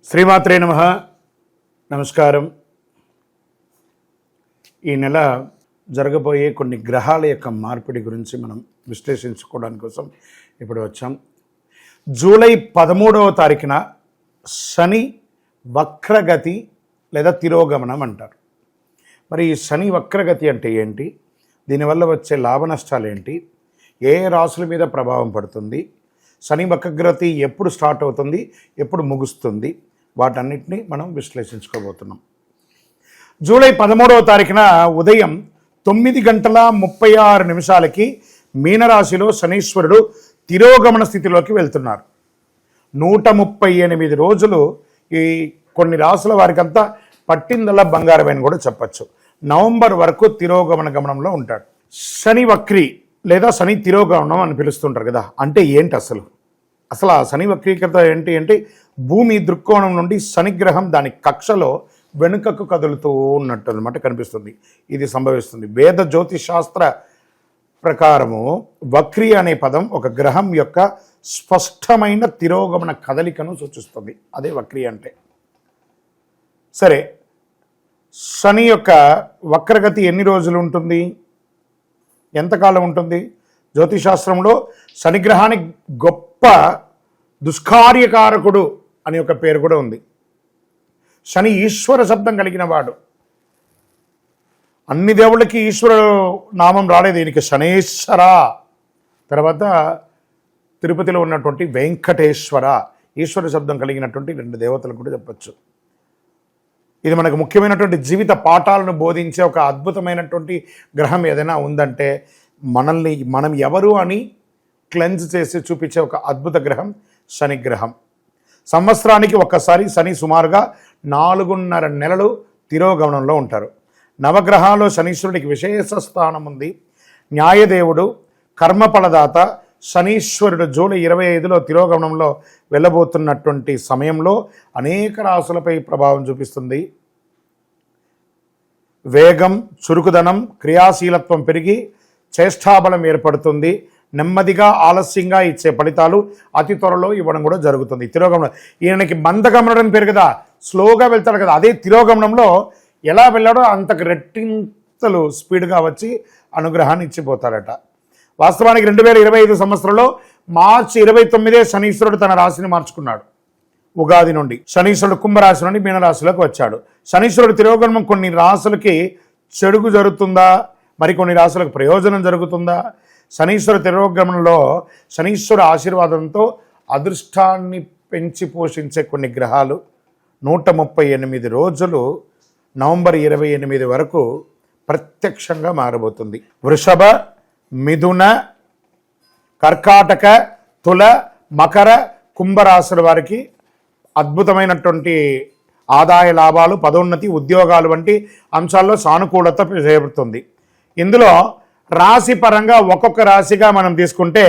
శ్రీమాత్రే నమః. నమస్కారం. ఈ నెల జరగబోయే కొన్ని గ్రహాల యొక్క మార్పిడి గురించి మనం విశ్లేషించుకోవడానికి కోసం ఇప్పుడు వచ్చాం. జూలై 13వ తారీఖున శని వక్రగతి లేదా తిరోగమనం అంటారు. మరి ఈ శని వక్రగతి అంటే ఏంటి, దీనివల్ల వచ్చే లాభ నష్టాలు ఏంటి, ఏ రాశుల మీద ప్రభావం పడుతుంది, శని వక్రగతి ఎప్పుడు స్టార్ట్ అవుతుంది, ఎప్పుడు ముగుస్తుంది, వాటన్నిటిని మనం విశ్లేషించుకోబోతున్నాం. జూలై 13వ తారీఖున ఉదయం 9:36 మీనరాశిలో శనీశ్వరుడు తిరోగమన స్థితిలోకి వెళ్తున్నారు. 138 రోజులు ఈ కొన్ని రాశుల వారికంతా పట్టిందల్లా బంగారమైన కూడా చెప్పచ్చు. నవంబర్ వరకు తిరోగమన గమనంలో ఉంటాడు. శని వక్రి లేదా శని తిరోగమనం అని పిలుస్తుంటారు కదా, అంటే ఏంటి అసలు ఆ శని వక్రీకృత ఏంటి అంటే భూమి దృక్కోణం నుండి శనిగ్రహం దాని కక్షలో వెనుకకు కదులుతూ ఉన్నట్టు అనమాట కనిపిస్తుంది. ఇది సంభవిస్తుంది. వేద జ్యోతిశాస్త్ర ప్రకారము వక్రి అనే పదం ఒక గ్రహం యొక్క స్పష్టమైన తిరోగమన కదలికను సూచిస్తుంది. అదే వక్రి అంటే. సరే, శని యొక్క వక్రగతి ఎన్ని రోజులు ఉంటుంది, ఎంతకాలం ఉంటుంది? జ్యోతిశాస్త్రంలో శనిగ్రహానికి గొప్ప దుష్కార్యకారకుడు అనే ఒక పేరు కూడా ఉంది. శని ఈశ్వర శబ్దం కలిగిన వాడు. అన్ని దేవుళ్ళకి ఈశ్వర నామం రాలేదు, దీనికి శనేశ్వర, తర్వాత తిరుపతిలో ఉన్నటువంటి వెంకటేశ్వర, ఈశ్వర శబ్దం కలిగినటువంటి 2 దేవతలు కూడా చెప్పచ్చు. ఇది మనకు ముఖ్యమైనటువంటి జీవిత పాఠాలను బోధించే ఒక అద్భుతమైనటువంటి గ్రహం ఏదైనా ఉందంటే మనం ఎవరు అని క్లెన్స్ చేసి చూపించే ఒక అద్భుత గ్రహం శని గ్రహం. సంవత్సరానికి ఒక్కసారి శని సుమారుగా 4.5 నెలలు తిరోగమనంలో ఉంటారు. నవగ్రహాల్లో శనీశ్వరుడికి విశేష స్థానం ఉంది. న్యాయదేవుడు, కర్మఫలదాత శనీశ్వరుడు జూలై 25లో తిరోగమనంలో వెళ్ళబోతున్నటువంటి సమయంలో అనేక రాశులపై ప్రభావం చూపిస్తుంది. వేగం, చురుకుదనం, క్రియాశీలత్వం పెరిగి చేష్టాబలం ఏర్పడుతుంది. నెమ్మదిగా ఆలస్యంగా ఇచ్చే ఫలితాలు అతి త్వరలో ఇవ్వడం కూడా జరుగుతుంది. తిరోగమనం ఈయనకి మందగమనం పేరు కదా, స్లోగా వెళ్తాడు కదా, అదే తిరోగమనంలో ఎలా వెళ్ళాడో అంతకు రెట్టింతలు స్పీడ్గా వచ్చి అనుగ్రహాన్ని ఇచ్చిపోతాడట. వాస్తవానికి 2025 సంవత్సరంలో మార్చి 29 శనీశ్వరుడు తన రాశిని మార్చుకున్నాడు. ఉగాది నుండి శనీశ్వరుడు కుంభరాశి నుండి మీనరాశిలోకి వచ్చాడు. శనీశ్వరుడు తిరోగమనం కొన్ని రాశులకి చెడుగు జరుగుతుందా, మరికొన్ని రాశులకు ప్రయోజనం జరుగుతుందా? శనీశ్వర తిరోగమనంలో శనీశ్వర ఆశీర్వాదంతో అదృష్టాన్ని పెంచి పోషించే కొన్ని గ్రహాలు 138 రోజులు నవంబర్ 28 వరకు ప్రత్యక్షంగా మారబోతుంది. వృషభ, మిథున, కర్కాటక, తుల, మకర, కుంభరాశుల వారికి అద్భుతమైనటువంటి ఆదాయ లాభాలు, పదోన్నతి, ఉద్యోగాలు వంటి అంశాల్లో సానుకూలత చేపడుతుంది. ఇందులో రాశి పరంగా ఒక్కొక్క రాశిగా మనం తీసుకుంటే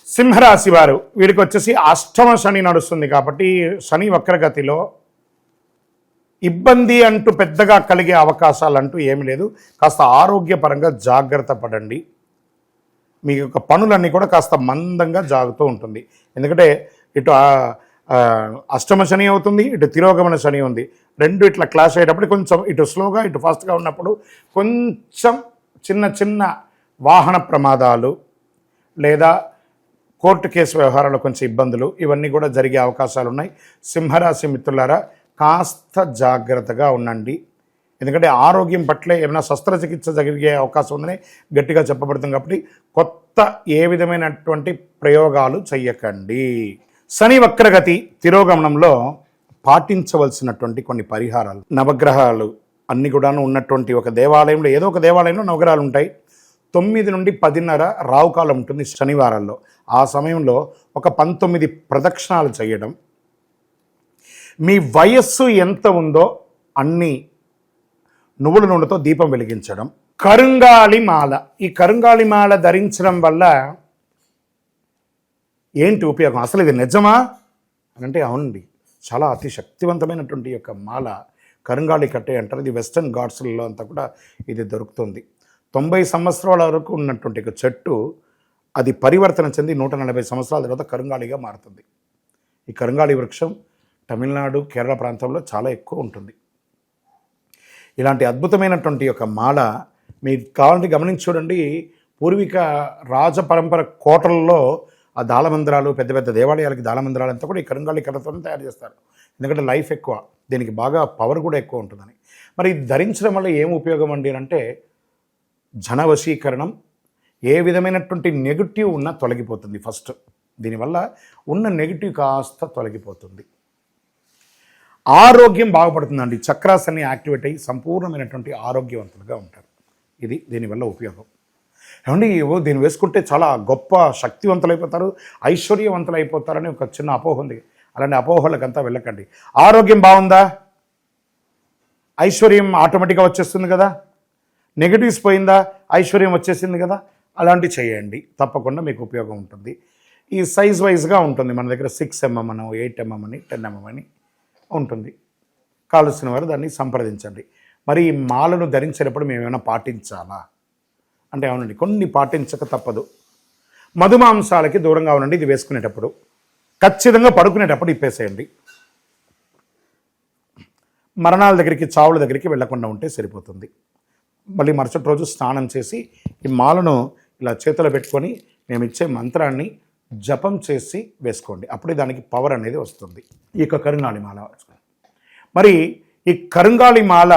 సింహరాశి వారు, వీడికి వచ్చేసి అష్టమ శని నడుస్తుంది కాబట్టి శని వక్రగతిలో ఇబ్బంది అంటూ పెద్దగా కలిగే అవకాశాలు అంటూ ఏమీ లేదు. కాస్త ఆరోగ్యపరంగా జాగ్రత్త పడండి. మీ యొక్క పనులన్నీ కూడా కాస్త మందంగా జాగుతూ ఉంటుంది. ఎందుకంటే ఇటు అష్టమ శని అవుతుంది, ఇటు తిరోగమన శని ఉంది. రెండు ఇట్లా క్లాష్ అయ్యేటప్పుడు కొంచెం ఇటు స్లోగా ఇటు ఫాస్ట్గా ఉన్నప్పుడు కొంచెం చిన్న వాహన ప్రమాదాలు లేదా కోర్టు కేసు వ్యవహారాలు కొంచెం ఇబ్బందులు ఇవన్నీ కూడా జరిగే అవకాశాలు ఉన్నాయి. సింహరాశి మిత్రులారా, కాస్త జాగ్రత్తగా ఉండండి. ఎందుకంటే ఆరోగ్యం పట్ల ఏమైనా శస్త్రచికిత్స జరిగే అవకాశం ఉందని గట్టిగా చెప్పబడుతుంది కాబట్టి కొత్త ఏ విధమైనటువంటి ప్రయోగాలు చెయ్యకండి. శని వక్రగతి తిరోగమనంలో పాటించవలసినటువంటి కొన్ని పరిహారాలు. నవగ్రహాలు అన్ని కూడాను ఉన్నటువంటి ఒక దేవాలయంలో, ఏదో ఒక దేవాలయంలో నవగ్రహాలు ఉంటాయి. 9 నుండి 10:30 రావుకాలం ఉంటుంది శనివారాల్లో. ఆ సమయంలో ఒక 19 ప్రదక్షిణాలు చేయడం, మీ వయస్సు ఎంత ఉందో అన్ని నువ్వుల నూనెతో దీపం వెలిగించడం, కరుంగాళి మాల, ఈ కరుంగాళి మాల ధరించడం వల్ల ఏంటి ఉపయోగం, అసలు ఇది నిజమా అని అంటే అవునండి, చాలా అతి శక్తివంతమైనటువంటి యొక్క మాల కరుంగాళి కట్టే అంటారు. ఇది వెస్టర్న్ ఘాట్స్లలో అంతా కూడా ఇది దొరుకుతుంది. 90 సంవత్సరాల వరకు ఉన్నటువంటి ఒక చెట్టు అది పరివర్తన చెంది 140 సంవత్సరాల తర్వాత కరుంగాళిగా మారుతుంది. ఈ కరుంగాళి వృక్షం తమిళనాడు, కేరళ ప్రాంతంలో చాలా ఎక్కువ ఉంటుంది. ఇలాంటి అద్భుతమైనటువంటి ఒక మాల మీరు కావాలంటే గమనించి చూడండి. పూర్వీక రాజపరంపర కోటలలో ఆ దాళమందిరాలు, పెద్ద పెద్ద దేవాలయాలకి దాళమందిరాలు అంతా కూడా ఈ కరుంగాళి కర్రతోనే తయారు చేస్తారు. ఎందుకంటే లైఫ్ ఎక్కువ, దీనికి బాగా పవర్ కూడా ఎక్కువ ఉంటుందని. మరి ఇది ధరించడం వల్ల ఏం ఉపయోగం అండి అంటే జన వశీకరణం, ఏ విధమైనటువంటి నెగిటివ్ ఉన్నా తొలగిపోతుంది. ఫస్ట్ దీనివల్ల ఉన్న నెగిటివ్ కాస్త తొలగిపోతుంది. ఆరోగ్యం బాగుపడుతుందండి. చక్రాస్ అన్ని యాక్టివేట్ అయ్యి సంపూర్ణమైనటువంటి ఆరోగ్యవంతులుగా ఉంటారు. ఇది దీనివల్ల ఉపయోగం. ఏమండి దీన్ని వేసుకుంటే చాలా గొప్ప శక్తివంతులైపోతారు, ఐశ్వర్యవంతులైపోతారని ఒక చిన్న అపోహ ఉంది. అలాంటి అపోహలకంతా వెళ్ళకండి. ఆరోగ్యం బాగుందా, ఐశ్వర్యం ఆటోమేటిక్గా వచ్చేస్తుంది కదా. నెగిటివ్స్ పోయిందా, ఐశ్వర్యం వచ్చేసింది కదా. అలాంటివి చేయండి, తప్పకుండా మీకు ఉపయోగం ఉంటుంది. ఈ సైజ్ వైజ్గా ఉంటుంది. మన దగ్గర 6 mm అని, 8 mm అని, 10 mm అని ఉంటుంది. కావలసిన వారు దాన్ని సంప్రదించండి. మరి ఈ మాలను ధరించేటప్పుడు మేము ఏమైనా పాటించాలా అంటే అవునండి, కొన్ని పాటించక తప్పదు. మధుమాంసాలకి దూరంగా ఉండండి. ఇది వేసుకునేటప్పుడు ఖచ్చితంగా పడుకునేటప్పుడు ఇప్పేసేయండి. మరణాల దగ్గరికి, చావుల దగ్గరికి వెళ్లకుండా ఉంటే సరిపోతుంది. మళ్ళీ మరుసటి రోజు స్నానం చేసి ఈ మాలను ఇలా చేతిలో పెట్టుకొని మేము ఇచ్చే మంత్రాన్ని జపం చేసి వేసుకోండి. అప్పుడే దానికి పవర్ అనేది వస్తుంది. ఈ యొక్క కరుంగాళి మాల. మరి ఈ కరుంగాళి మాల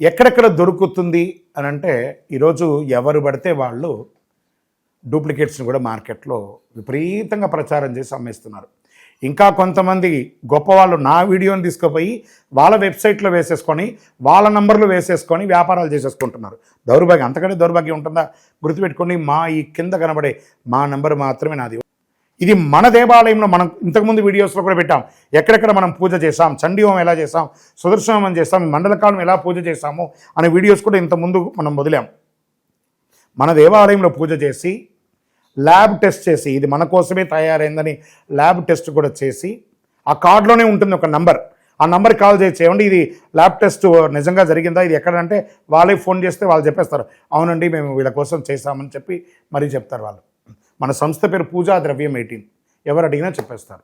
ఎక్కడెక్కడ దొరుకుతుంది అని అంటే ఈరోజు ఎవరు పడితే వాళ్ళు డూప్లికేట్స్ని కూడా మార్కెట్లో విపరీతంగా ప్రచారం చేసి అమ్మేస్తున్నారు. ఇంకా కొంతమంది గొప్పవాళ్ళు నా వీడియోని తీసుకుపోయి వాళ్ళ వెబ్సైట్లో వేసేసుకొని వాళ్ళ నంబర్లు వేసేసుకొని వ్యాపారాలు చేసేసుకుంటున్నారు. దౌర్భాగ్యం, అంతకంటే దౌర్భాగ్యం ఉంటుందా? గుర్తుపెట్టుకొని ఈ కింద కనబడే మా నంబర్ మాత్రమే నాది. ఇది మన దేవాలయంలో మనం ఇంతకుముందు వీడియోస్లో కూడా పెట్టాం. ఎక్కడెక్కడ మనం పూజ చేసాం, చండీహోమం ఎలా చేసాం, సుదర్శనహోమం చేసాం, మండలకాలం ఎలా పూజ చేసాము అనే వీడియోస్ కూడా ఇంతకుముందు మనం వదిలాం. మన దేవాలయంలో పూజ చేసి ల్యాబ్ టెస్ట్ చేసి ఇది మన కోసమే తయారైందని ల్యాబ్ టెస్ట్ కూడా చేసి ఆ కార్డులోనే ఉంటుంది ఒక నంబర్. ఆ నంబర్కి కాల్ చేసి ఏమండి ఇది ల్యాబ్ టెస్ట్ నిజంగా జరిగిందా, ఇది ఎక్కడంటే వాళ్ళే ఫోన్ చేస్తే వాళ్ళు చెప్పేస్తారు, అవునండి మేము వీళ్ళ కోసం చేశామని చెప్పి మరీ చెప్తారు వాళ్ళు. మన సంస్థ పేరు పూజా ద్రవ్యం 18. ఎవరు అడిగినా చెప్పేస్తారు.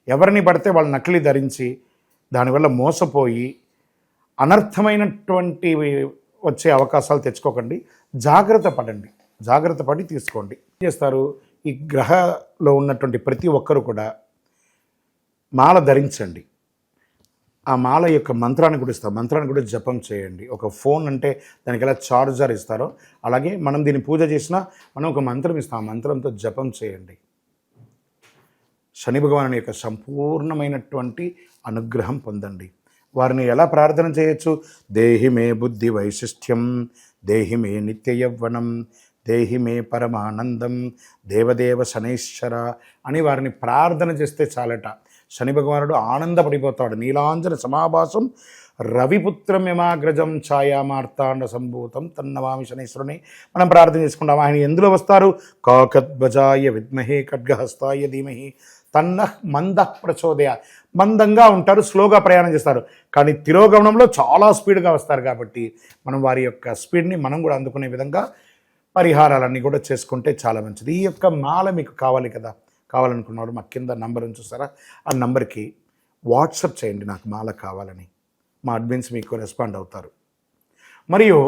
ఎవరిని పడితే వాళ్ళు నకిలీ ధరించి దానివల్ల మోసపోయి అనర్థమైనటువంటి వచ్చే అవకాశాలు తెచ్చుకోకండి. జాగ్రత్త పడండి, జాగ్రత్త పడి తీసుకోండి. ఏం చేస్తారు, ఈ గ్రహలో ఉన్నటువంటి ప్రతి ఒక్కరు కూడా మాల ధరించండి. ఆ మాల యొక్క మంత్రాన్ని కూడా ఇస్తారు, మంత్రాన్ని కూడా జపం చేయండి. ఒక ఫోన్ అంటే దానికి ఎలా చార్జర్ ఇస్తారో అలాగే మనం దీన్ని పూజ చేసినా మనం ఒక మంత్రం ఇస్తాం, ఆ మంత్రంతో జపం చేయండి. శని భగవాను యొక్క సంపూర్ణమైనటువంటి అనుగ్రహం పొందండి. వారిని ఎలా ప్రార్థన చేయొచ్చు? దేహి మే బుద్ధి వైశిష్ట్యం, దేహి మే నిత్య యవ్వనం, దేహి మే పరమానందం, దేవదేవ శనైశ్వర అని వారిని ప్రార్థన చేస్తే చాలట. శని భగవానుడు ఆనందపడిపోతాడు. నీలాంజన సమాభాసం రవిపుత్రం యమాగ్రజం ఛాయామార్తాండ సంభూతం తన్నమామి శనైశ్వరుని మనం ప్రార్థన చేసుకుంటాం. ఆయన ఎందులో వస్తారు? కాకద్వజాయ విద్మహే ఖడ్గహస్తాయ ధీమహి తన్నః మందః ప్రచోదయ. మందంగా ఉంటారు, స్లోగా ప్రయాణం చేస్తారు, కానీ తిరోగమనంలో చాలా స్పీడ్గా వస్తారు. కాబట్టి మనం వారి యొక్క స్పీడ్ని మనం కూడా అందుకునే విధంగా పరిహారాలన్నీ కూడా చేసుకుంటే చాలా మంచిది. ఈ యొక్క మాల మీకు కావాలి కదా, కావాలనుకున్నవారు మా కింద నంబర్ చూసారా, ఆ నంబర్కి వాట్సాప్ చేయండి నాకు మాల కావాలని. మా అడ్మిన్స్ మీకు రెస్పాండ్ అవుతారు. మరియు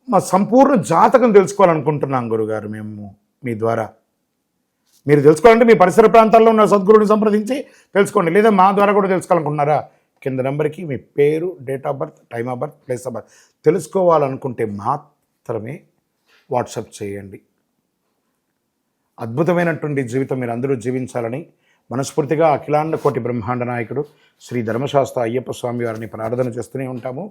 మా సంపూర్ణ జాతకం తెలుసుకోవాలనుకుంటున్నాం గురుగారు మేము మీ ద్వారా. మీరు తెలుసుకోవాలంటే మీ పరిసర ప్రాంతాల్లో ఉన్న సద్గురుని సంప్రదించి తెలుసుకోండి, లేదా మా ద్వారా కూడా తెలుసుకోవాలనుకుంటున్నారా, కింద నెంబర్కి మీ పేరు, date of birth, time of birth, place of birth తెలుసుకోవాలనుకుంటే మాత్రమే వాట్సాప్ చేయండి. అద్భుతమైనటువంటి జీవితం మీరు అందరూ జీవించాలని మనస్ఫూర్తిగా అఖిలాండ కోటి బ్రహ్మాండ నాయకుడు శ్రీ ధర్మశాస్త్ర అయ్యప్ప స్వామి వారిని ప్రార్థన చేస్తూనే ఉంటాము.